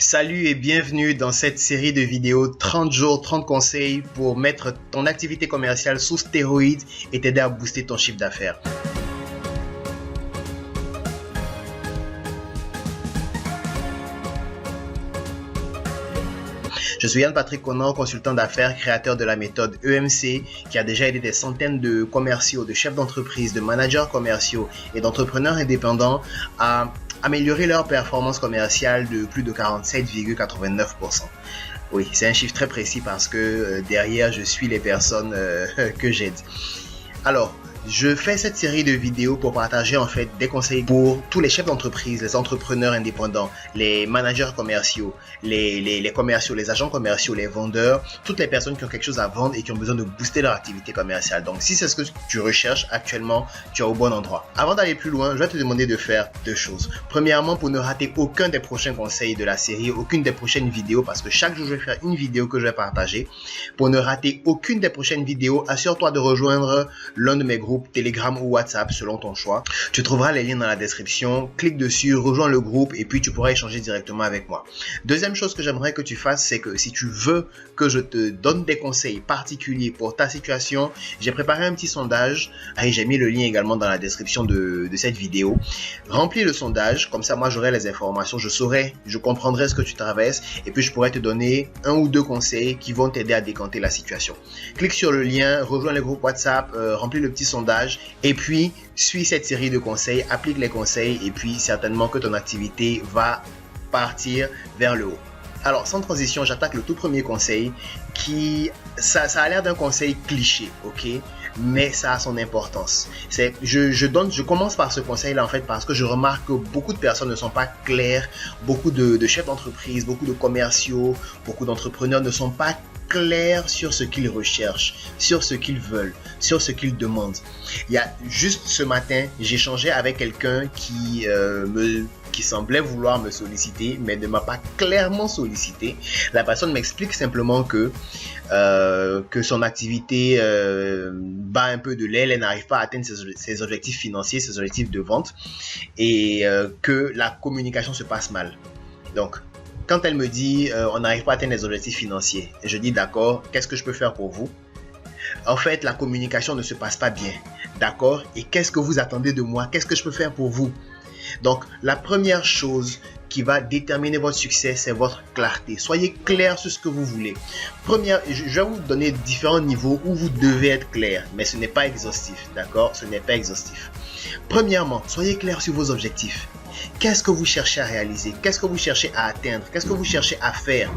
Salut et bienvenue dans cette série de vidéos 30 jours, 30 conseils pour mettre ton activité commerciale sous stéroïdes et t'aider à booster ton chiffre d'affaires. Je suis Yann-Patrick Conan, consultant d'affaires, créateur de la méthode EMC, qui a déjà aidé des centaines de commerciaux, de chefs d'entreprise, de managers commerciaux et d'entrepreneurs indépendants à améliorer leur performance commerciale de plus de 47,89%. Oui, c'est un chiffre très précis parce que derrière, je suis les personnes que j'aide. Alors, je fais cette série de vidéos pour partager en fait des conseils pour tous les chefs d'entreprise, les entrepreneurs indépendants, les managers commerciaux, les commerciaux, les agents commerciaux, les vendeurs, toutes les personnes qui ont quelque chose à vendre et qui ont besoin de booster leur activité commerciale. Donc si c'est ce que tu recherches actuellement, tu es au bon endroit. Avant d'aller plus loin, je vais te demander de faire deux choses. Premièrement, pour ne rater aucun des prochains conseils de la série, aucune des prochaines vidéos, parce que chaque jour je vais faire une vidéo que je vais partager. Pour ne rater aucune des prochaines vidéos, assure-toi de rejoindre l'un de mes groupes Telegram ou WhatsApp selon ton choix. Tu trouveras les liens dans la description, clique dessus, rejoins le groupe et puis tu pourras échanger directement avec moi. Deuxième chose que j'aimerais que tu fasses, c'est que si tu veux que je te donne des conseils particuliers pour ta situation, j'ai préparé un petit sondage et j'ai mis le lien également dans la description de cette vidéo. Remplis le sondage, comme ça moi j'aurai les informations, je comprendrai ce que tu traverses et puis je pourrai te donner un ou deux conseils qui vont t'aider à décanter la situation. Clique sur le lien, rejoins le groupe WhatsApp, remplis le petit sondage et puis suis cette série de conseils, applique les conseils et puis certainement que ton activité va partir vers le haut. Alors sans transition, j'attaque le tout premier conseil ça a l'air d'un conseil cliché, ok, mais ça a son importance. Je commence par ce conseil là en fait parce que je remarque que beaucoup de personnes ne sont pas claires, beaucoup de chefs d'entreprise, beaucoup de commerciaux, beaucoup d'entrepreneurs ne sont pas clairs sur ce qu'ils recherchent, sur ce qu'ils veulent, sur ce qu'ils demandent. Il y a juste ce matin, j'échangeais avec quelqu'un qui semblait vouloir me solliciter, mais ne m'a pas clairement sollicité. La personne m'explique simplement que son activité bat un peu de l'aile, elle n'arrive pas à atteindre ses objectifs financiers, ses objectifs de vente, et que la communication se passe mal. Donc, quand elle me dit on n'arrive pas à atteindre les objectifs financiers, je dis d'accord, qu'est-ce que je peux faire pour vous? En fait, la communication ne se passe pas bien. D'accord? Et qu'est-ce que vous attendez de moi? Qu'est-ce que je peux faire pour vous? Donc, la première chose qui va déterminer votre succès, c'est votre clarté. Soyez clair sur ce que vous voulez. Je vais vous donner différents niveaux où vous devez être clair, mais ce n'est pas exhaustif. D'accord? Ce n'est pas exhaustif. Premièrement, soyez clair sur vos objectifs. Qu'est-ce que vous cherchez à réaliser? Qu'est-ce que vous cherchez à atteindre? Qu'est-ce que vous cherchez à faire?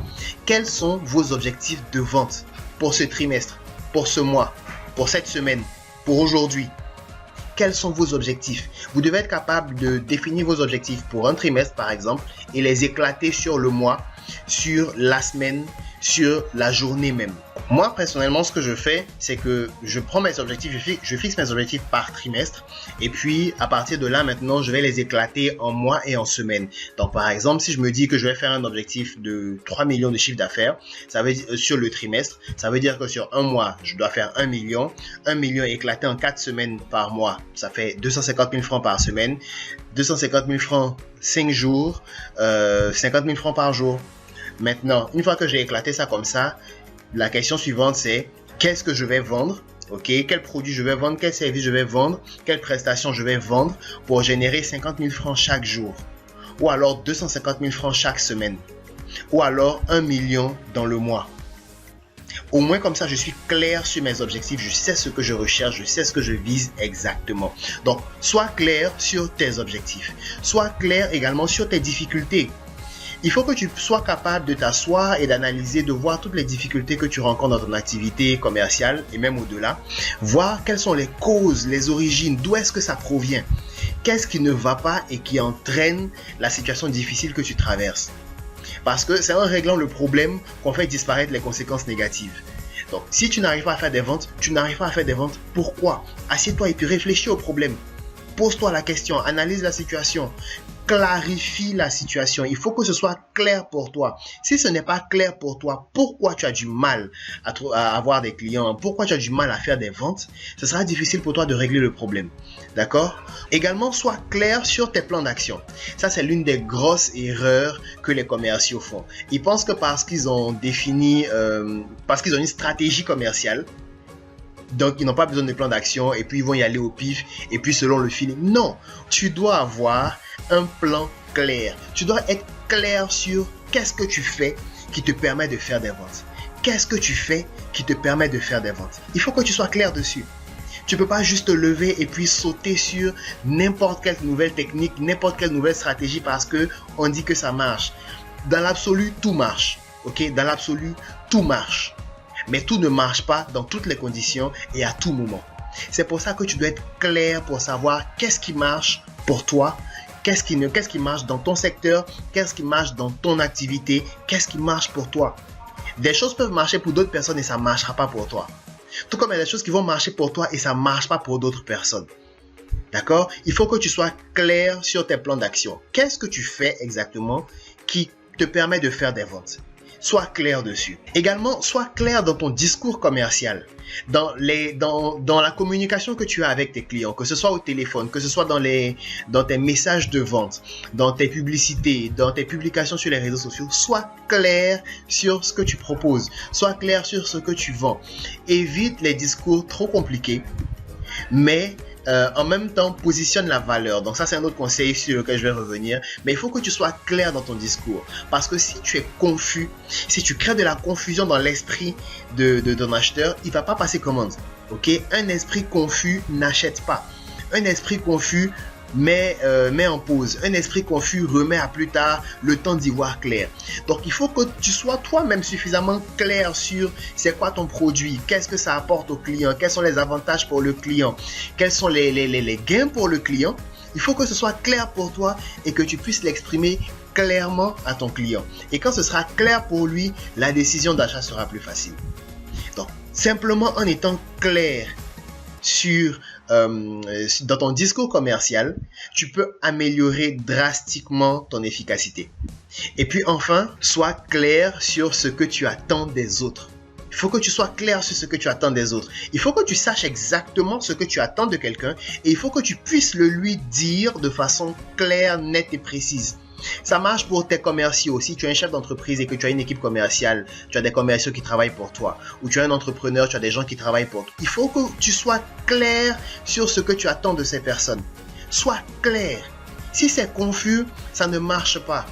Quels sont vos objectifs de vente pour ce trimestre, pour ce mois, pour cette semaine, pour aujourd'hui? Quels sont vos objectifs? Vous devez être capable de définir vos objectifs pour un trimestre par exemple et les éclater sur le mois, sur la semaine, sur la journée même. Moi personnellement, ce que je fais, c'est que je prends mes objectifs, je fixe mes objectifs par trimestre et puis à partir de là maintenant, je vais les éclater en mois et en semaines. Donc par exemple, si je me dis que je vais faire un objectif de 3 millions de chiffre d'affaires, ça veut dire sur le trimestre, ça veut dire que sur un mois, je dois faire 1 million éclaté en 4 semaines par mois, ça fait 250 000 francs par semaine, 250 000 francs 5 jours, 50 000 francs par jour. Maintenant, une fois que j'ai éclaté ça comme ça, la question suivante c'est qu'est-ce que je vais vendre, ok, quel produit je vais vendre, quel service je vais vendre, quelle prestation je vais vendre pour générer 50 000 francs chaque jour, ou alors 250 000 francs chaque semaine, ou alors 1 million dans le mois. Au moins comme ça, je suis clair sur mes objectifs, je sais ce que je recherche, je sais ce que je vise exactement. Donc, sois clair sur tes objectifs, sois clair également sur tes difficultés. Il faut que tu sois capable de t'asseoir et d'analyser, de voir toutes les difficultés que tu rencontres dans ton activité commerciale et même au-delà. Voir quelles sont les causes, les origines, d'où est-ce que ça provient. Qu'est-ce qui ne va pas et qui entraîne la situation difficile que tu traverses. Parce que c'est en réglant le problème qu'on fait disparaître les conséquences négatives. Donc, si tu n'arrives pas à faire des ventes, tu n'arrives pas à faire des ventes. Pourquoi? Assieds-toi et puis réfléchis au problème. Pose-toi la question, analyse la situation. clarifie la situation. Il faut que ce soit clair pour toi. Si ce n'est pas clair pour toi, pourquoi tu as du mal à avoir des clients, pourquoi tu as du mal à faire des ventes, ce sera difficile pour toi de régler le problème. D'accord? Également, sois clair sur tes plans d'action. Ça, c'est l'une des grosses erreurs que les commerciaux font. Ils pensent que parce qu'ils ont défini, parce qu'ils ont une stratégie commerciale, donc ils n'ont pas besoin de plan d'action et puis ils vont y aller au pif et puis selon le feeling. Non, tu dois avoir un plan clair. Tu dois être clair sur qu'est-ce que tu fais qui te permet de faire des ventes. Qu'est-ce que tu fais qui te permet de faire des ventes? Il faut que tu sois clair dessus. Tu ne peux pas juste te lever et puis sauter sur n'importe quelle nouvelle technique, n'importe quelle nouvelle stratégie parce qu'on dit que ça marche. Dans l'absolu, tout marche. Ok? Dans l'absolu, tout marche. Mais tout ne marche pas dans toutes les conditions et à tout moment. C'est pour ça que tu dois être clair pour savoir qu'est-ce qui marche pour toi, qu'est-ce qui marche dans ton secteur, qu'est-ce qui marche dans ton activité, qu'est-ce qui marche pour toi. Des choses peuvent marcher pour d'autres personnes et ça ne marchera pas pour toi. Tout comme il y a des choses qui vont marcher pour toi et ça ne marche pas pour d'autres personnes. D'accord? Il faut que tu sois clair sur tes plans d'action. Qu'est-ce que tu fais exactement qui te permet de faire des ventes? Sois clair dessus. Également, sois clair dans ton discours commercial, dans la communication que tu as avec tes clients, que ce soit au téléphone, que ce soit dans tes messages de vente, dans tes publicités, dans tes publications sur les réseaux sociaux. Sois clair sur ce que tu proposes, sois clair sur ce que tu vends. Évite les discours trop compliqués, mais en même temps, positionne la valeur. Donc ça, c'est un autre conseil sur lequel je vais revenir. Mais il faut que tu sois clair dans ton discours. Parce que si tu es confus, si tu crées de la confusion dans l'esprit de ton acheteur, il ne va pas passer commande. Ok? Un esprit confus n'achète pas. Un esprit confus met en pause. Un esprit confus remet à plus tard le temps d'y voir clair. Donc il faut que tu sois toi-même suffisamment clair sur c'est quoi ton produit, qu'est-ce que ça apporte au client, quels sont les avantages pour le client, quels sont les gains pour le client. Il faut que ce soit clair pour toi et que tu puisses l'exprimer clairement à ton client. Et quand ce sera clair pour lui, la décision d'achat sera plus facile. Donc simplement en étant clair dans ton discours commercial, tu peux améliorer drastiquement ton efficacité. Et puis enfin, sois clair sur ce que tu attends des autres. Il faut que tu sois clair sur ce que tu attends des autres. Il faut que tu saches exactement ce que tu attends de quelqu'un et il faut que tu puisses le lui dire de façon claire, nette et précise. Ça marche pour tes commerciaux. Si tu es un chef d'entreprise et que tu as une équipe commerciale, tu as des commerciaux qui travaillent pour toi. Ou tu es un entrepreneur, tu as des gens qui travaillent pour toi. Il faut que tu sois clair sur ce que tu attends de ces personnes. Sois clair. Si c'est confus, ça ne marche pas.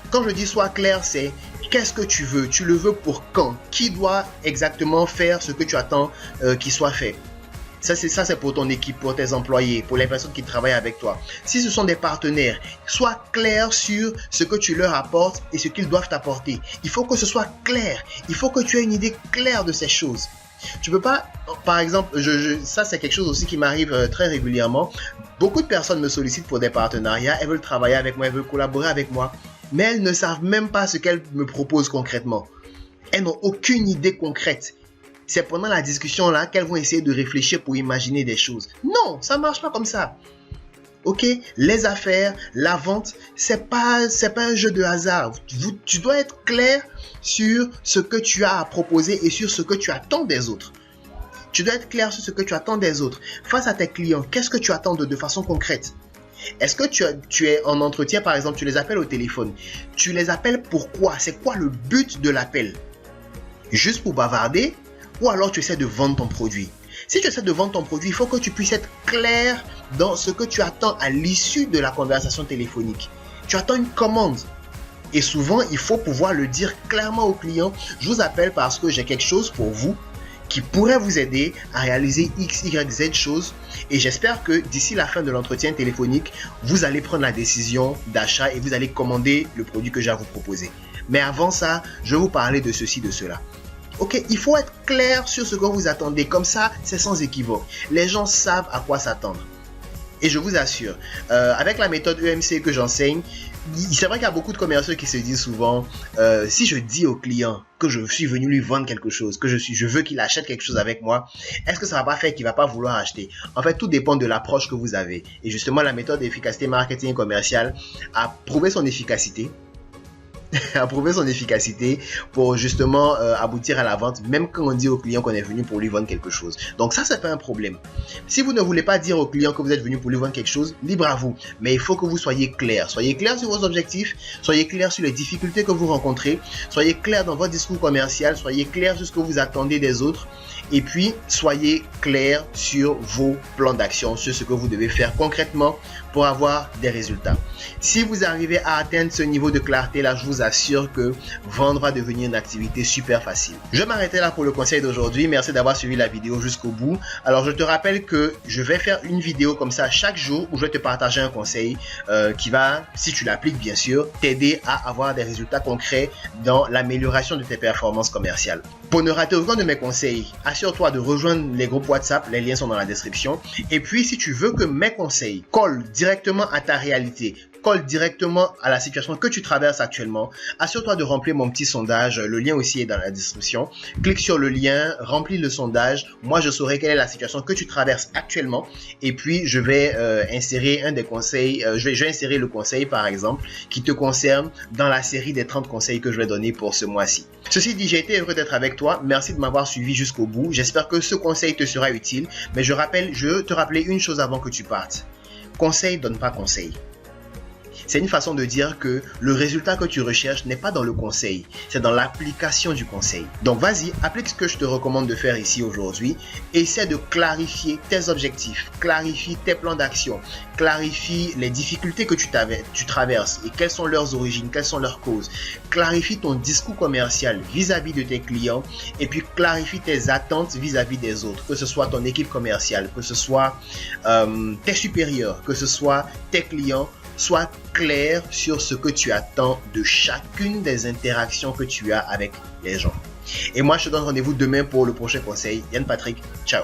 Quand je dis sois clair, c'est qu'est-ce que tu veux? Tu le veux pour quand? Qui doit exactement faire ce que tu attends qu'il soit fait? Ça, c'est pour ton équipe, pour tes employés, pour les personnes qui travaillent avec toi. Si ce sont des partenaires, sois clair sur ce que tu leur apportes et ce qu'ils doivent t'apporter. Il faut que ce soit clair. Il faut que tu aies une idée claire de ces choses. Tu peux pas, par exemple, ça c'est quelque chose aussi qui m'arrive très régulièrement. Beaucoup de personnes me sollicitent pour des partenariats. Elles veulent travailler avec moi, elles veulent collaborer avec moi. Mais elles ne savent même pas ce qu'elles me proposent concrètement. Elles n'ont aucune idée concrète. C'est pendant la discussion là qu'elles vont essayer de réfléchir pour imaginer des choses. Non, ça ne marche pas comme ça. Ok, les affaires, la vente, c'est pas un jeu de hasard. Tu dois être clair sur ce que tu as à proposer et sur ce que tu attends des autres. Tu dois être clair sur ce que tu attends des autres. Face à tes clients, qu'est-ce que tu attends de façon concrète? Est-ce que tu es en entretien, par exemple, tu les appelles au téléphone. Tu les appelles pourquoi? C'est quoi le but de l'appel? Juste pour bavarder? Ou alors tu essaies de vendre ton produit. Si tu essaies de vendre ton produit, il faut que tu puisses être clair dans ce que tu attends à l'issue de la conversation téléphonique. Tu attends une commande. Et souvent, il faut pouvoir le dire clairement au client. Je vous appelle parce que j'ai quelque chose pour vous qui pourrait vous aider à réaliser X, Y, Z choses. Et j'espère que d'ici la fin de l'entretien téléphonique, vous allez prendre la décision d'achat et vous allez commander le produit que j'ai à vous proposer. Mais avant ça, je vais vous parler de ceci, de cela. Ok, il faut être clair sur ce que vous attendez. Comme ça, c'est sans équivoque. Les gens savent à quoi s'attendre. Et je vous assure, avec la méthode EMC que j'enseigne, C'est vrai qu'il y a beaucoup de commerciaux qui se disent souvent, si je dis au client que je suis venu lui vendre quelque chose, que je veux qu'il achète quelque chose avec moi, est-ce que ça va pas faire qu'il va pas vouloir acheter? En fait, tout dépend de l'approche que vous avez. Et justement, la méthode d'efficacité marketing commercial a prouvé son efficacité. A prouvé son efficacité pour justement aboutir à la vente, même quand on dit au client qu'on est venu pour lui vendre quelque chose. Donc ça, c'est pas un problème. Si vous ne voulez pas dire au client que vous êtes venu pour lui vendre quelque chose, libre à vous. Mais il faut que vous soyez clair. Soyez clair sur vos objectifs, soyez clair sur les difficultés que vous rencontrez, soyez clair dans votre discours commercial, soyez clair sur ce que vous attendez des autres. Et puis, soyez clair sur vos plans d'action, sur ce que vous devez faire concrètement pour avoir des résultats. Si vous arrivez à atteindre ce niveau de clarté là, je vous assure que vendre va devenir une activité super facile. Je vais m'arrêter là pour le conseil d'aujourd'hui. Merci d'avoir suivi la vidéo jusqu'au bout. Alors, je te rappelle que je vais faire une vidéo comme ça chaque jour où je vais te partager un conseil qui va, si tu l'appliques bien sûr, t'aider à avoir des résultats concrets dans l'amélioration de tes performances commerciales. Pour ne rater aucun de mes conseils, assure-toi de rejoindre les groupes WhatsApp, les liens sont dans la description. Et puis, si tu veux que mes conseils collent directement à ta réalité, colle directement à la situation que tu traverses actuellement, assure-toi de remplir mon petit sondage. Le lien aussi est dans la description. Clique sur le lien, remplis le sondage. Moi, je saurai quelle est la situation que tu traverses actuellement. Et puis, je vais insérer un des conseils. Je vais insérer le conseil, par exemple, qui te concerne dans la série des 30 conseils que je vais donner pour ce mois-ci. Ceci dit, j'ai été heureux d'être avec toi. Merci de m'avoir suivi jusqu'au bout. J'espère que ce conseil te sera utile. Mais je veux te rappeler une chose avant que tu partes. Conseil donne pas conseil. C'est une façon de dire que le résultat que tu recherches n'est pas dans le conseil, c'est dans l'application du conseil. Donc vas-y, applique ce que je te recommande de faire ici aujourd'hui. Essaie de clarifier tes objectifs, clarifie tes plans d'action, clarifie les difficultés que tu traverses et quelles sont leurs origines, quelles sont leurs causes. Clarifie ton discours commercial vis-à-vis de tes clients et puis clarifie tes attentes vis-à-vis des autres, que ce soit ton équipe commerciale, que ce soit tes supérieurs, que ce soit tes clients. Sois clair sur ce que tu attends de chacune des interactions que tu as avec les gens. Et moi, je te donne rendez-vous demain pour le prochain conseil. Yann Patrick, ciao.